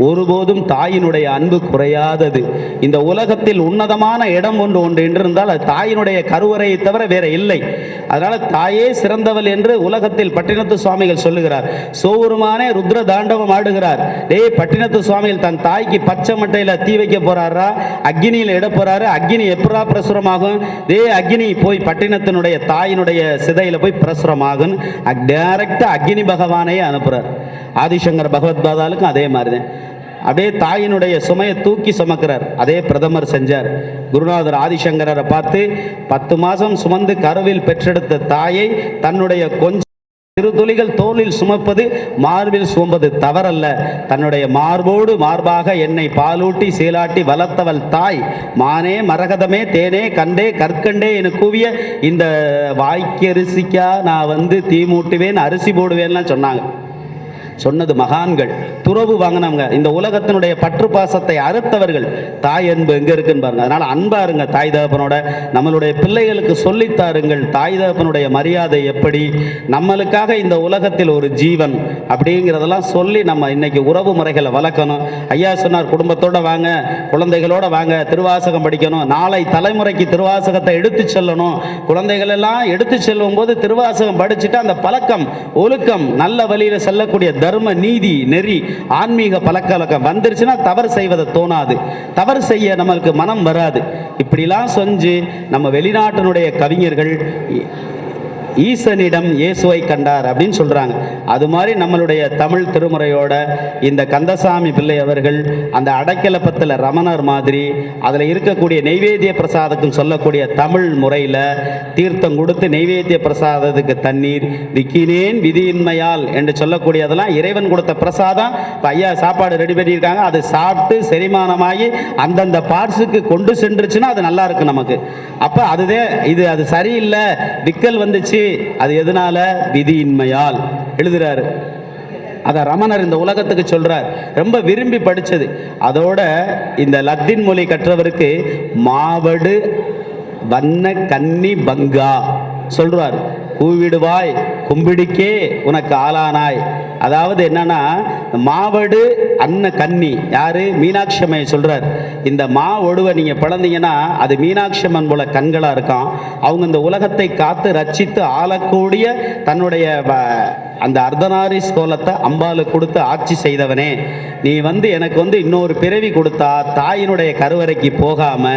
ஒருபோதும் தாயினுடைய அன்பு குறையாதது. இந்த உலகத்தில் உன்னதமான இடம் ஒன்று என்றிருந்தால் அது தாயினுடைய கருவறையை தவிர வேற இல்லை. அதனால தாயே சிறந்தவள் என்று உலகத்தில் பட்டினத்து சுவாமிகள் சொல்லுகிறார். சோவுருமானே ருத்ர தாண்டவம் ஆடுகிறார். பட்டினத்து சுவாமிகள் தன் தாய்க்கு பச்சை மட்டையில தீ வைக்க போறாரா, அக்னியில் இட போறாரு. அக்னி எப்பரா பிரசுரமாகும்? அக்னி போய் பட்டினத்தினுடைய தாயினுடைய சிதையில போய் பிரசுரமாகும். டைரக்டா அக்னி பகவானையே அனுப்புறார். ஆதிசங்கர பகவத்பாதாலுக்கும் அதே மாதிரிதான். அப்படியே தாயினுடைய சுமையை தூக்கி சுமக்கிறார். அதே பிரதமர் செஞ்சார். குருநாதர் ஆதிசங்கரரை பார்த்து 10 மாதம் சுமந்து கருவில் பெற்றெடுத்த தாயை தன்னுடைய கொஞ்சம் சிறு துளிகள் தோளில் சுமப்பது, மார்பில் சுமப்பது தவறல்ல. தன்னுடைய மார்போடு மார்பாக என்னை பாலூட்டி சீலாட்டி வளர்த்தவள் தாய். மானே மரகதமே தேனே கண்டே கற்கண்டே என கூவிய இந்த வாய்க்கரிசிக்கா நான் தீ மூட்டுவேன் அரிசி போடுவேன்லாம் சொன்னாங்க. சொன்னது மகான்கள், துறவு வாங்கினவங்க, இந்த உலகத்தினுடைய பற்று பாசத்தை அறுத்தவர்கள். தாய் அன்பு எங்க இருக்குன்னு பாருங்க. அதனால அன்பா இருங்க தாய் தகப்பனோட. நம்மளுடைய பிள்ளைகளுக்கு சொல்லித்தாருங்கள் தாய் தகப்பனுடைய மரியாதை எப்படி, நம்மளுக்காக இந்த உலகத்தில் ஒரு ஜீவன் அப்படிங்கிறதெல்லாம் சொல்லி நம்ம இன்னைக்கு உறவு முறைகளை வளர்க்கணும். ஐயா சொன்னார், குடும்பத்தோட வாங்க, குழந்தைகளோட வாங்க, திருவாசகம் படிக்கணும். நாளை தலைமுறைக்கு திருவாசகத்தை எடுத்து செல்லணும். குழந்தைகள் எல்லாம் எடுத்து செல்லும் போது திருவாசகம் படிச்சுட்டு அந்த பழக்கம் ஒழுக்கம் நல்ல வழியில செல்லக்கூடிய தர்ம நீதி நெறி ஆன்மீக பழக்கம் வந்துருச்சுன்னா தவறு செய்வதை தோணாது, தவறு செய்ய நம்மளுக்கு மனம் வராது. இப்படிலாம் செஞ்சு நம்ம வெளிநாட்டினுடைய கவிஞர்கள் ஈசனிடம் இயேசுவை கண்டார் அப்படின்னு சொல்றாங்க. அது மாதிரி நம்மளுடைய தமிழ் திருமுறையோட இந்த கந்தசாமி பிள்ளை அவர்கள் அந்த அடைக்கலப்பத்தில் ரமணர் மாதிரி அதில் இருக்கக்கூடிய நெய்வேத்திய பிரசாதத்துக்கு சொல்லக்கூடிய தமிழ் முறையில் தீர்த்தம் கொடுத்து நெய்வேத்திய பிரசாதத்துக்கு தண்ணீர் விக்கினேன் விதியின்மையால் என்று சொல்லக்கூடியதெல்லாம் இறைவன் கொடுத்த பிரசாதம். இப்போ ஐயா சாப்பாடு ரெடி பண்ணியிருக்காங்க, அது சாப்பிட்டு செரிமானமாகி அந்தந்த பார்ட்ஸுக்கு கொண்டு சென்றுச்சுன்னா அது நல்லா இருக்கு நமக்கு. அப்போ அதுதான் இது, அது சரியில்லை, விக்கல் வந்துச்சு, அது எதனால? விதியின்மையால் எழுதுறாரு. அத ரமணர் இந்த உலகத்துக்கு சொல்றார். ரொம்ப விரும்பி படிச்சது. அதோட இந்த லத்தீன் மொழி கற்றவருக்கு மாவடு வண்ண கன்னி பங்கா சொல்றார். கூவிடுவாய் கும்பிடிக்கே உனக்கு ஆளானாய். அதாவது என்னன்னா, மாவடு அன்ன கன்னி யாரு? மீனாட்சி அம்மையை சொல்றார். இந்த மாவடுவை நீங்க பிளந்தீங்கன்னா அது மீனாட்சி அம்மன் போல கண்களா இருக்கான். அவங்க இந்த உலகத்தை காத்து ரட்சித்து ஆளக்கூடிய தன்னுடைய அந்த அர்த்தநாரீஸ் கோலத்தை அம்பாளுக்கு கொடுத்து ஆட்சி செய்தவனே, நீ எனக்கு இன்னொரு பிறவி கொடுத்தா தாயினுடைய கருவறைக்கு போகாம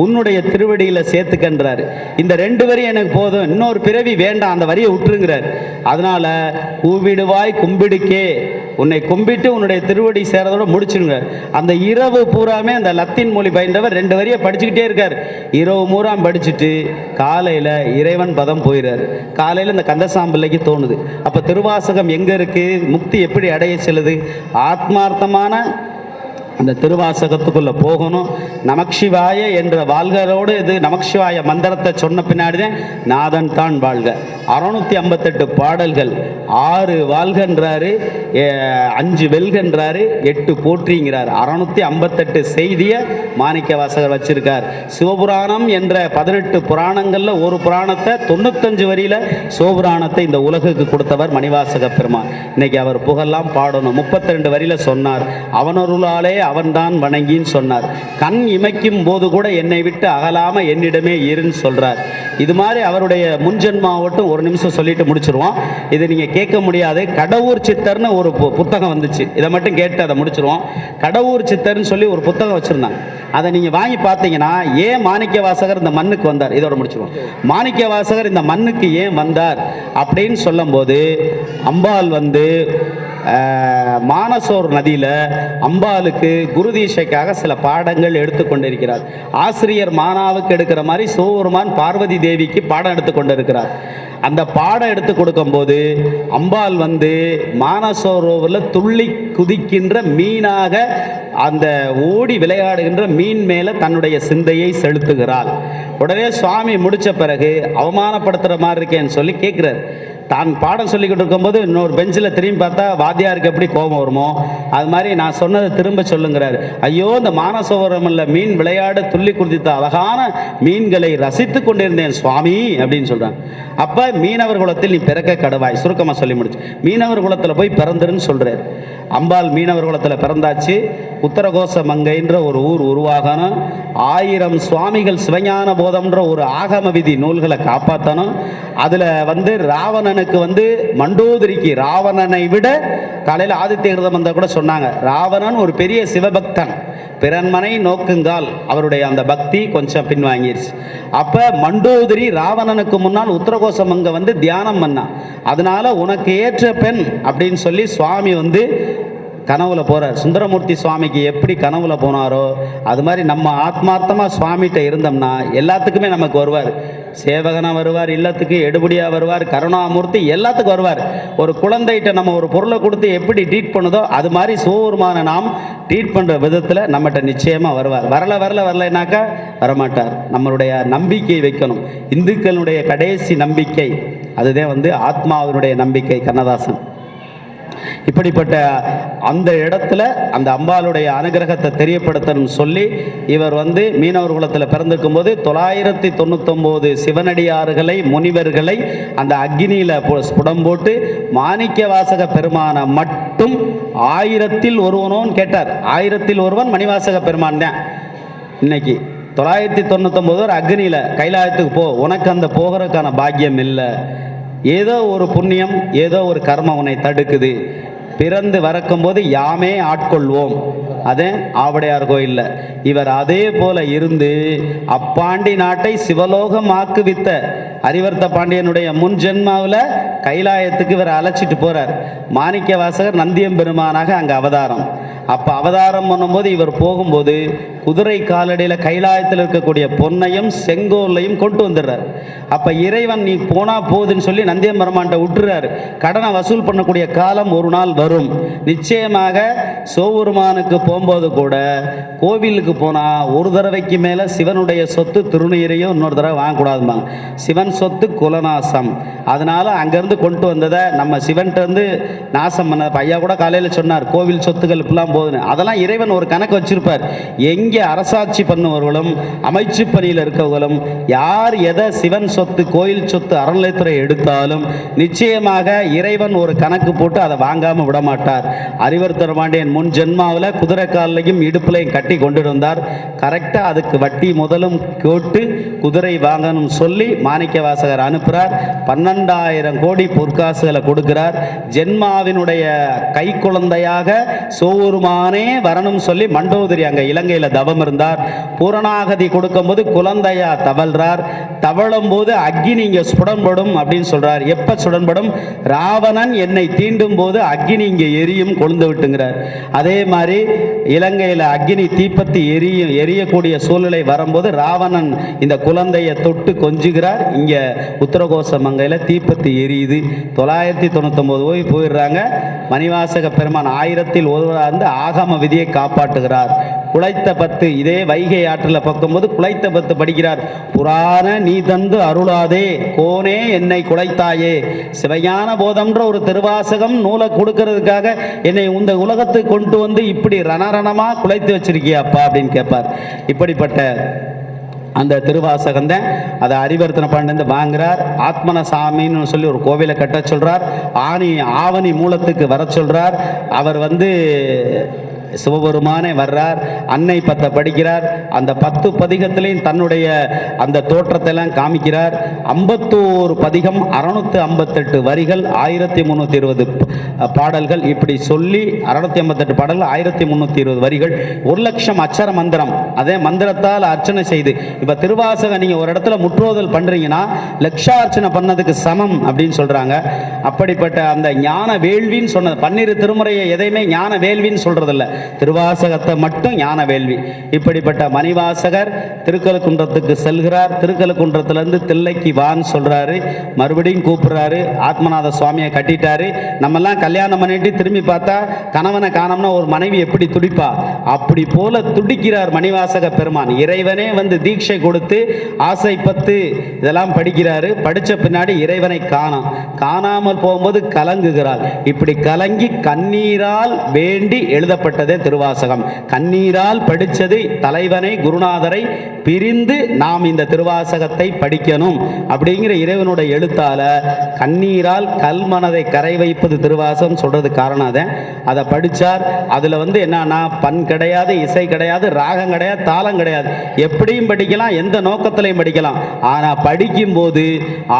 உன்னுடைய திருவடியில சேர்த்துக்கன்றாரு. இந்த 2 வரி எனக்கு போதும், இன்னொரு பிறவி வேண்டாம், அந்த வரியை விட்டுருங்கிறார். அதனால கூவிடுவாய் கும்பிடுக்கே, உன்னை கும்பிட்டு உன்னுடைய திருவடி சேரதோட முடிச்சுங்க. அந்த இரவு பூராமே அந்த லத்தீன் மொழி பயின்றவர் 2 வரியை படிச்சுக்கிட்டே இருக்கார். இரவு பூராம் படிச்சுட்டு காலையில இறைவன் பதம் போயிறாரு. காலையில இந்த கந்தசாம்பிள்ளைக்கு தோணுது, அப்ப திருவாசகம் எங்க இருக்கு, முக்தி எப்படி அடைய செல்லுது? ஆத்மார்த்தமான அந்த திருவாசகத்துக்குள்ள போகணும். நமக்சிவாய என்ற வாழ்களோடு இது நமக்சிவாய மந்திரத்தை சொன்ன பின்னாடிதான் நாதன் தான் வாழ்க. 658 பாடல்கள், 6 வாழ்கின்றாரு, 5 வெல்கின்றாரு, 8 போற்றிங்கிறார். 658 செய்தியை மாணிக்க வாசகர் வச்சிருக்கார். சிவபுராணம் என்ற 18 புராணங்கள்ல ஒரு புராணத்தை 95 வரியில சிவபுராணத்தை இந்த உலகுக்கு கொடுத்தவர் மணிவாசக பெருமான். இன்னைக்கு அவர் புகழெல்லாம் பாடணும். 32 வரியில சொன்னார், அவனருளாலே அவன்தான் வணங்கின்னு சொன்னார். கண் இமைக்கும் போது கூட என்னை விட்டு அகலாம என்னிடமே இருன்னு சொல்றார். இது மாதிரி அவருடைய முன்ஜென்மாவட்டும் ஒரு நிமிஷம் சொல்லிட்டு முடிச்சிருவோம். இது நீங்க கேட்க முடியாது. கடவுர் சித்தர்னு ஒரு புத்தகம் வந்துச்சு, இதை மட்டும் கேட்டு அதை முடிச்சிருவோம். கடவுர் சித்தர்னு சொல்லி ஒரு புத்தகம் வச்சிருந்தாங்க. அதை நீங்க வாங்கி பார்த்தீங்கன்னா, ஏன் மாணிக்க வாசகர் இந்த மண்ணுக்கு வந்தார், இதோட முடிச்சிருவோம். மாணிக்க வாசகர் இந்த மண்ணுக்கு ஏன் வந்தார் அப்படின்னு சொல்லும் போது, அம்பாள் மானசோர் நதியில அம்பாளுக்கு குருதீட்சைக்காக சில பாடங்கள் எடுத்துக்கொண்டிருக்கிறார். ஆசிரியர் மானாவுக்கு எடுக்கிற மாதிரி சிவபெருமான் பார்வதி தேவிக்கு பாடம் எடுத்து கொண்டிருக்கிறார். அந்த பாடம் எடுத்து கொடுக்கும் போது அம்பாள் மானசரோவரில் துள்ளி குதிக்கின்ற மீனாக அந்த ஓடி விளையாடுகின்ற மீன் மேல தன்னுடைய சிந்தையை செலுத்துகிறாள். உடனே சுவாமி முடிச்ச பிறகு அவமானப்படுத்துற மாதிரி இருக்கேன்னு சொல்லி கேட்கிறார். தான் பாடம் சொல்லிக்கிட்டு இருக்கும்போது இன்னொரு பெஞ்சில் திரும்பி பார்த்தா வாத்தியாருக்கு எப்படி கோபம் வருமோ அது மாதிரி நான் சொன்னதை திரும்ப சொல்லுங்கிறார். ஐயோ, இந்த மானசரோவரமில் மீன் விளையாட துள்ளி குதித்த அழகான மீன்களை ரசித்து கொண்டிருந்தேன் சுவாமி அப்படின்னு சொல்கிறான். அப்போ மீனவர் குலத்தில் நீ பிறக்க கடவாய், சுருக்கமாக சொல்லி முடிச்சு மீனவர் குலத்தில் போய் பிறந்துருன்னு சொல்கிறார். அம்பாள் மீனவர் குலத்தில் பிறந்தாச்சு. உத்தரகோச மங்கைன்ற ஒரு ஊர் உருவாகணும். 1000 சுவாமிகள் சிவஞான போதம்ன்ற ஒரு ஆகம விதி நூல்களை காப்பாற்றணும். அதில் ராவணனுக்கு மண்டோதரிக்கு ராவணனை விட காலையில் ஆதித்ய கிருதம் வந்தால் கூட சொன்னாங்க, ராவணன் ஒரு பெரிய சிவபக்தன், பிறன்மனை நோக்குங்கால் அவருடைய அந்த பக்தி கொஞ்சம் பின்வாங்கிருச்சு. அப்போ மண்டோதரி ராவணனுக்கு முன்னால் உத்தரகோச மங்கை தியானம் பண்ணான். அதனால உனக்கு ஏற்ற பெண் அப்படின்னு சொல்லி சுவாமி கனவுல போகிறார். சுந்தரமூர்த்தி சுவாமிக்கு எப்படி கனவுல போனாரோ அது மாதிரி நம்ம ஆத்மார்த்தமாக சுவாமிகிட்ட இருந்தோம்னா எல்லாத்துக்குமே நமக்கு வருவார். சேவகனாக வருவார், இல்லத்துக்கு எடுபடியாக வருவார், கருணாமூர்த்தி எல்லாத்துக்கும் வருவார். ஒரு குழந்தைகிட்ட நம்ம ஒரு பொருளை கொடுத்து எப்படி ட்ரீட் பண்ணுதோ அது மாதிரி சிவபெருமான நாம் ட்ரீட் பண்ணுற விதத்தில் நம்மகிட்ட நிச்சயமாக வருவார். வரலைனாக்கா வரமாட்டார். நம்மளுடைய நம்பிக்கை வைக்கணும். இந்துக்களுடைய கடைசி நம்பிக்கை அதுதான் ஆத்மாவினுடைய நம்பிக்கை. கண்ணதாசன் இப்படிப்பட்ட அந்த இடத்துல அந்த அம்பாளுடைய அனுகிரகத்தை தெரியப்படுத்தணும்னு சொல்லி இவர் மீனவர் குலத்தில் பிறந்திருக்கும் போது 999 சிவனடியார்களை முனிவர்களை அந்த அக்னியில் ஸ்புடம் போட்டு மாணிக்க வாசக பெருமானை மட்டும் 1000ல் ஒருவனோன்னு கேட்டார். 1000ல் ஒருவன் மணிவாசக பெருமான் தான். இன்னைக்கு 999 அக்னியில் கைலாயத்துக்கு போ, உனக்கு அந்த போகிறதுக்கான பாக்கியம் இல்லை. ஏதோ ஒரு புண்ணியம், ஏதோ ஒரு கர்மம் உன்னை தடுக்குது. பிறந்து வரக்கும்போது யாமே ஆட்கொள்வோம். அதே ஆவடையார் கோயிலில் இவர் அதே போல இருந்து அப்பாண்டி நாட்டை சிவலோகம் ஆக்குவித்த அரிவர்த்த பாண்டியனுடைய முன் ஜென்மாவில் கைலாயத்துக்கு இவர் அழைச்சிட்டு போகிறார். மாணிக்க வாசகர் நந்தியம்பெருமானாக அங்கே அவதாரம். அப்போ அவதாரம் பண்ணும்போது இவர் போகும்போது குதிரை காலடியில் கைலாயத்தில் இருக்கக்கூடிய பொன்னையும் செங்கோலையும் கொண்டு வந்துடுறார். அப்போ இறைவன் நீ போனால் போகுதுன்னு சொல்லி நந்தியம்பெருமான்கிட்ட விட்டுறாரு. கடனை வசூல் பண்ணக்கூடிய காலம் ஒரு நாள் வரும். நிச்சயமாக சிவபெருமானுக்கு போகும்போது கூட கோவிலுக்கு போனால் ஒரு தடவைக்கு மேலே சிவனுடைய சொத்து திருநீரையும் இன்னொரு தடவை வாங்கக்கூடாதுமாங்க. சிவன் சொத்து குலநாசம். அதனால் அங்கேருந்து கொண்டு வந்ததை நம்ம சிவன்கிட்டருந்து நாசம் பண்ண ஐயா கூட காலையில் சொன்னார், கோவில் சொத்துக்கள் இப்பெல்லாம் போகுதுன்னு. அதெல்லாம் இறைவன் ஒரு கணக்கு வச்சிருப்பார். எங்கே அரசாட்சி பண்ணுவர்களும் அமைச்சு பணியில் இருக்கவர்களும் யார் எதை சிவன் சொத்து கோயில் சொத்து அறநிலைத்துறை எடுத்தாலும் நிச்சயமாக இறைவன் ஒரு கணக்கு போட்டு அதை வாங்காமல் விட மாட்டார். அரிவர்த்தர் பாண்டியன் முன் ஜென்மாவில் குதிரை காலையும் இடுப்புலையும் கட்டி கொண்டு வந்தார். கரெக்டாக அதுக்கு வட்டி முதலும் கேட்டு குதிரை வாங்கணும் சொல்லி மாணிக்க வாசகர் அனுப்புகிறார். 12,000 கோடி பொற்காசுகளை கொடுக்கிறார். ஜென்மாவினுடைய கை குழந்தையாக சோருமானே வரணும் சொல்லி மண்டோதரி அங்கே இலங்கையில் தவம் இருந்தார். பூரணாகதி கொடுக்கும்போது குழந்தையா தவழ்றார். தவழும் போது அக்னி இங்கே சுடன்படும் அப்படின்னு சொல்றார். எப்ப சுடன்படும்? ராவணன் என்னை தீண்டும் போது அக்னி இங்கே எரியும், கொழுந்து விட்டுங்கிறார். அதே மாதிரி இலங்கையில் அக்னி தீப்பத்தி எரியக்கூடிய சூழ்நிலை வரும்போது ராவணன் இந்த குழந்தையை தொட்டு கொஞ்சுகிறார். இங்கே உத்தரகோச மங்கையில் தீப்பத்தி எரியுது. 999 போயிடுறாங்க. மணிவாசக பெருமான் 1000ல் ஒருவராக ஆகம விதியை காப்பாற்றுகிறார். குளைத்த 10 இதே வைகை ஆற்றில் பார்க்கும்போது குளைத்த 10 படிக்கிறார். புராண நீ தந்து அருளாதே கோனே என்னை குலைத்தாயே. சிவஞான போதம்ன்ற ஒரு திருவாசகம் நூலை கொடுக்கறதுக்காக என்னை இந்த உலகத்துக்கு கொண்டு வந்து இப்படி ரணரணமாக குலைத்து வச்சிருக்கியாப்பா அப்படின்னு கேட்பார். இப்படிப்பட்ட அந்த திருவாசகம் தான் அதை அரிவர்த்தன பாண்டியன் வாங்குறார். ஆத்மனசாமின்னு சொல்லி ஒரு கோவிலை கட்ட சொல்றார். ஆவணி மூலத்துக்கு வர சொல்றார். அவர் சிவபெருமானே வர்றார். அன்னை 10 படிக்கிறார். அந்த 10 பதிகத்திலையும் தன்னுடைய அந்த தோற்றத்தை எல்லாம் காமிக்கிறார். 51 பதிகம், 658 வரிகள், 1320 பாடல்கள். இப்படி சொல்லி 658 பாடல்கள், 1320 வரிகள், 1,00,000 அச்சர மந்திரம். அதே மந்திரத்தால் அர்ச்சனை செய்து இப்போ திருவாசகம் நீங்கள் ஒரு இடத்துல முற்றோதல் பண்ணுறீங்கன்னா லட்சார்ச்சனை பண்ணதுக்கு சமம் அப்படின்னு சொல்கிறாங்க. அப்படிப்பட்ட அந்த ஞான வேள்வின்னு சொன்னது 12 திருமுறையை எதையுமே ஞான வேள்வின்னு சொல்கிறதில்ல. திருவாசகத்தை மட்டும் ஞான வேள்வி. இப்படிப்பட்ட மணிவாசகர் திருக்கழுக்குன்றத்துக்கு செல்கிறார். திருக்கழுக்குன்றத்திலிருந்து தில்லைக்கு வான்னு சொல்றாரு. மறுபடியும் கூப்பிடுறாரு. ஆத்மநாத சுவாமியை கட்டிட்டாரு. நம்மெல்லாம் கல்யாணம் பண்ணிட்டு திரும்பி பார்த்தா கணவனை காணோம்னா ஒரு மனைவி எப்படி துடிப்பா, அப்படி போல துடிக்கிறார் மணிவாசக பெருமான். இறைவனே வந்து தீட்சை கொடுத்து ஆசைப்பத்து இதெல்லாம் படிக்கிறாரு. படிச்ச பின்னாடி இறைவனை காணாமல் போகும்போது கலங்குகிறார். இப்படி கலங்கி கண்ணீரால் வேண்டி எழுதப்பட்டதே திருவாசகம். கண்ணீரால் படித்தது தலைவனை குருநாதரை பிரிந்து நாம் இந்த திருவாசகத்தை படிக்கணும் அப்படிங்கிற இறைவனுடைய எழுத்தால கண்ணீரால் கல்மனதை கரை வைப்பது திருவாசகம் சொல்றது காரணம் அதை படிச்சார். அதுல வந்து என்னன்னா பண் கிடையாது, இசை கிடையாது, ராகம் கிடையாது, தாளம் கிடையாது. எப்படியும் படிக்கலாம், எந்த நோக்கத்திலையும் படிக்கலாம். ஆனா படிக்கும் போது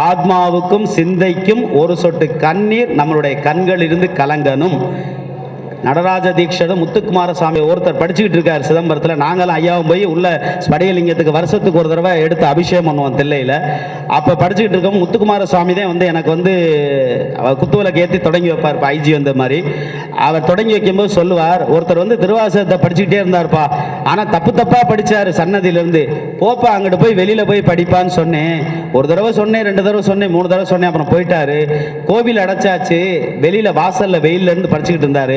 ஆத்மாவுக்கும் சிந்தைக்கும் ஒரு சொட்டு கண்ணீர் நம்மளுடைய கண்கள் இருந்து கலங்கணும். நடராஜ தீட்சரும் முத்துக்குமாரசாமி ஒருத்தர் படிச்சுக்கிட்டு இருக்கார் சிதம்பரத்தில். நாங்களும் ஐயாவும் போய் உள்ள ஸ்படிகலிங்கத்துக்கு வருஷத்துக்கு ஒரு தடவை எடுத்து அபிஷேகம் பண்ணுவோம் தில்லையில். அப்போ படிச்சுக்கிட்டு இருக்கோம். முத்துக்குமாரசாமி தான் வந்து எனக்கு வந்து குத்துவிளக்கு ஏற்றி தொடங்கி வைப்பார். இப்போ ஐஜி வந்த மாதிரி அவர் தொடங்கி வைக்கும்போது சொல்லுவார், ஒருத்தர் வந்து திருவாசகத்தை படிச்சுக்கிட்டே இருந்தார்ப்பா, ஆனால் தப்பாக படித்தார் சன்னதியிலேருந்து. போப்பா அங்கிட்டு போய் வெளியில் போய் படிப்பான்னு சொன்னேன். ஒரு தடவை சொன்னேன், 2 தடவை சொன்னேன், 3 தடவை சொன்னேன். அப்புறம் போயிட்டாரு. கோவில் அடைச்சாச்சு. வெளியில் வாசலில் வெயிலேருந்து படிச்சுக்கிட்டு இருந்தார்.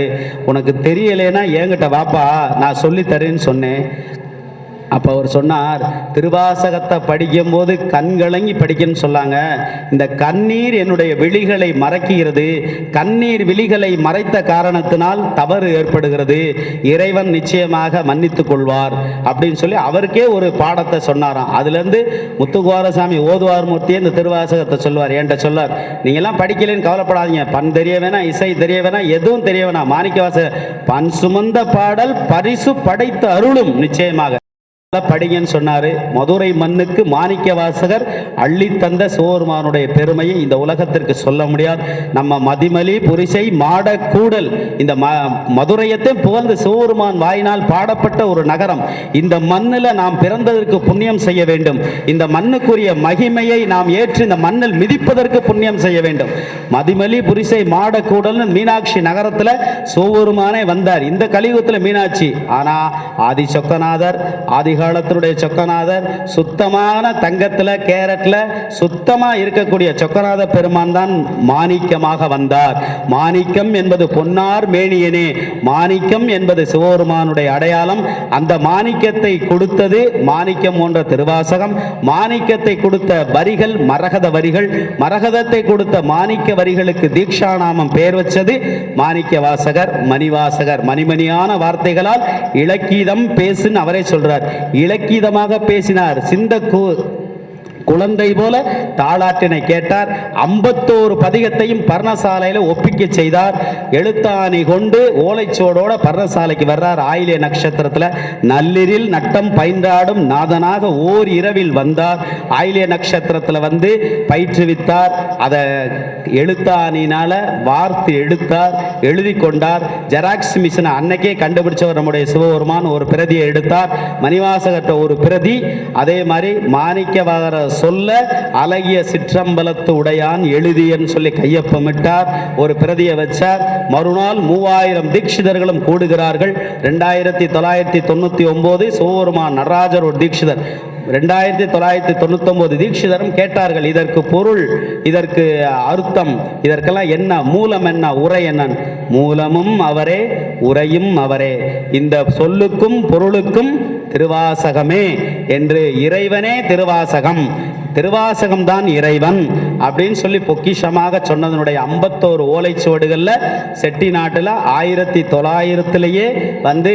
உனக்கு தெரியலைன்னா என்கிட்ட வாப்பா, நான் சொல்லி தரேன்னு சொன்னேன். அப்போ அவர் சொன்னார், திருவாசகத்தை படிக்கும் போது கண்கலங்கி படிக்கணும்னு சொன்னாங்க. இந்த கண்ணீர் என்னுடைய விழிகளை மறைக்கிறது. கண்ணீர் விழிகளை மறைத்த காரணத்தினால் தவறு ஏற்படுகிறது. இறைவன் நிச்சயமாக மன்னித்துக் கொள்வார் அப்படின்னு சொல்லி அவருக்கே ஒரு பாடத்தை சொன்னாராம். அதுலேருந்து முத்துக்குமாரசாமி ஓதுவார் மூர்த்தியே இந்த திருவாசகத்தை சொல்வார். என்கிட்ட சொல்லார், நீங்கள்லாம் படிக்கலைன்னு கவலைப்படாதீங்க. பண் தெரிய வேணாம், இசை தெரிய வேணாம், எதுவும் தெரிய வேணாம். மாணிக்கவாசகர் பண் சுமந்த பாடல் பரிசு படைத்து அருளும் நிச்சயமாக படிங்கன்னு சொன்னாரு. மதுரை மண்ணுக்கு மாணிக்க வாசகர் அள்ளி தந்த சிவபெருமானுடைய பெருமையை இந்த உலகத்திற்கு சொல்ல முடியாது. நம்ம மதிமலி புரிசை மாட கூடல் இந்த மதுரையத்தை புகழ்ந்து சிவபெருமான் வாயினால் பாடப்பட்ட ஒரு நகரம். இந்த மண்ணில் நாம் பிறந்ததற்கு புண்ணியம் செய்ய வேண்டும். இந்த மண்ணுக்குரிய மகிமையை நாம் ஏற்று இந்த மண்ணில் மிதிப்பதற்கு புண்ணியம் செய்ய வேண்டும். மதிமலி புரிசை மாட கூடல்னு மீனாட்சி நகரத்தில் சிவபெருமானே வந்தார். இந்த கலியுகத்தில் மீனாட்சி. ஆனா ஆதி சொக்கநாதர், ஆதிகாலத்தினுடைய சொக்கநாதர் சுத்தமான தங்கத்தில் கேரட்ல சுத்தமா இருக்கக்கூடிய சொக்கநாத பெருமான் தான் மாணிக்கமாக வந்தார். மாணிக்கம் என்பது பொன்னார் மேனியனே. மாணிக்கம் என்பது சிவபெருமானுடைய அடையாளம். அந்த மாணிக்கத்தை கொடுத்தது மாணிக்கம் போன்ற திருவாசகம். மாணிக்கத்தை கொடுத்த வரிகள் மரகத வரிகள். மரகதத்தை கொடுத்த மாணிக்க வரிகளுக்கு தீக்ஷா நாமம் பெயர் வச்சது மாணிக்க வாசகர், மணிவாசகர். மணிமணியான வார்த்தைகளால் இலக்கீதம் பேசுன்னு அவரே சொல்றார். இலக்கீதமாக பேசினார். குழந்தை போல தாளாட்டினை கேட்டார். 51 பதிகத்தையும் பர்ணசாலையில் ஒப்பிக்க செய்தார். எழுத்தாணி கொண்டு ஓலைச்சோடோட பர்ணசாலைக்கு வர்றார். ஆயிலிய நட்சத்திரத்தில் நள்ளிரில் நட்டம் பயின்றாடும் நாதனாக ஓர் இரவில் வந்தார். ஆயிலிய நட்சத்திரத்தில் வந்து பயிற்றுவித்தார். அதை எழுத்தாணினால வார்த்து எடுத்தார், எழுதி கொண்டார். ஜெராக்ஸ் மிஷினை அன்னைக்கே கண்டுபிடிச்சவர் நம்முடைய சிவபெருமான். ஒரு பிரதியை எடுத்தார். மணிவாசகர்கிட்ட ஒரு பிரதி. அதே மாதிரி மாணிக்கவாகர சொல்ல அழகிய சிற்றம்பலத்து உடையான் எழுதியன்னு சொல்லி கையொப்பமிட்டார். ஒரு பிரதியை வச்சார். மறுநாள் 3000 தீட்சிதர்களும் கூடுகிறார்கள். 2999 சிவபெருமான் நடராஜர் ஒரு தீட்சிதர். 2999 தீட்சிதரும் கேட்டார்கள், இதற்கு பொருள், இதற்கு அர்த்தம், இதற்கெல்லாம் என்ன மூலம், என்ன உரை, என்ன? மூலமும் அவரே, உரையும் அவரே. இந்த சொல்லுக்கும் பொருளுக்கும் திருவாசகமே என்று இறைவனே திருவாசகம், திருவாசகம் தான் இறைவன் அப்படின்னு சொல்லி பொக்கிஷமாக சொன்னதனுடைய 51 ஓலைச்சுவடுகளில் செட்டி நாட்டில் 1900 வந்து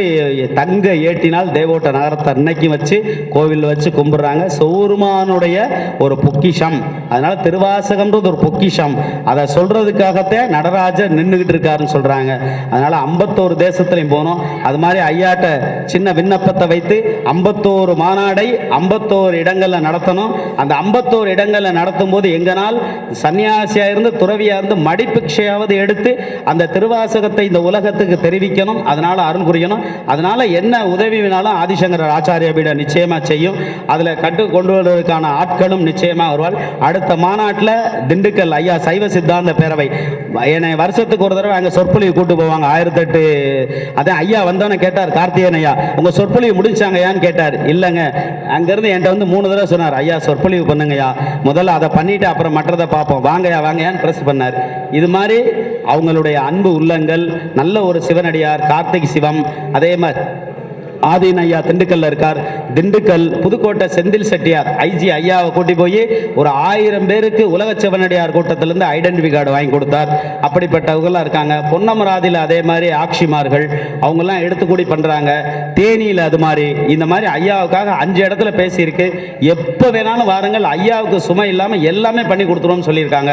தங்க ஏட்டினால் தேவோட்ட நகரத்தை அன்னைக்கு வச்சு கோவில் வச்சு கும்பிடுறாங்க. சிவபெருமானுடைய ஒரு பொக்கிஷம். அதனால திருவாசகம்ன்றது ஒரு பொக்கிஷம். அதை சொல்றதுக்காகத்தான் நடராஜர் நின்றுகிட்டு இருக்காருன்னு சொல்றாங்க. அதனால 51 தேசத்துலையும் போனோம். அது மாதிரி ஐயாட்ட சின்ன விண்ணப்பத்தை வைத்து 51 மாநாடை 51 இடங்கள்ல நடத்தணும். அந்த 51 இடங்களில் நடத்தும் போது எங்கனால் சன்னியாசியா இருந்து துறவியா இருந்து மடிப்பிக்ஷையாவது எடுத்து அந்த திருவாசகத்தை இந்த உலகத்துக்கு தெரிவிக்கணும், அதனால அருள் புரியணும். அதனால என்ன உதவி வேணாலும் ஆதிசங்கரர் ஆச்சாரிய பீடம் நிச்சயமா செய்யும். அதுல கட்டு கொண்டு வருவதற்கான ஆட்களும் நிச்சயமா வருவாள். அடுத்த மாநாட்டில் திண்டுக்கல் ஐயா சைவ சித்தாந்த பேரவை என்னை வருஷத்துக்கு ஒரு தடவை அங்கே சொற்பொழிவு கூட்டு போவாங்க. 1008 அதான் ஐயா வந்தவன கேட்டார், கார்த்திகேயன் ஐயா உங்கள் சொற்பொழிவு முடிச்சாங்கயான்னு கேட்டார். இல்லைங்க, அங்கேருந்து என்கிட்ட வந்து 3 தடவை சொன்னார், ஐயா சொற்பொழிவு பண்ணுங்கய்யா, முதல்ல அதை பண்ணிவிட்டு அப்புறம் மற்றதை பார்ப்போம், வாங்கய்யா வாங்கயான்னு ப்ரெஸ் பண்ணார். இது மாதிரி அவங்களுடைய அன்பு உள்ளங்கள், நல்ல ஒரு சிவனடியார் கார்த்திக் சிவம், அதே மாதிரி ஆதீன் ஐயா திண்டுக்கல்ல இருக்கார். திண்டுக்கல் புதுக்கோட்டை செந்தில் செட்டியார் ஐஜி ஐயாவை கூட்டி போய் ஒரு 1000 பேருக்கு உலக சிவனடியார் கூட்டத்திலிருந்து ஐடென்டிஃபை கார்டு வாங்கி கொடுத்தார். அப்படிப்பட்டவங்களாம் இருக்காங்க. பொன்னமராதியில் அதே மாதிரி ஆட்சிமார்கள் அவங்கெல்லாம் எடுத்துக்கூடி பண்ணுறாங்க. தேனியில் அது மாதிரி இந்த மாதிரி ஐயாவுக்காக 5 இடத்துல பேசியிருக்கு. எப்போ வேணாலும் வாருங்கள், ஐயாவுக்கு சுமை இல்லாமல் எல்லாமே பண்ணி கொடுத்துருவோம்னு சொல்லியிருக்காங்க.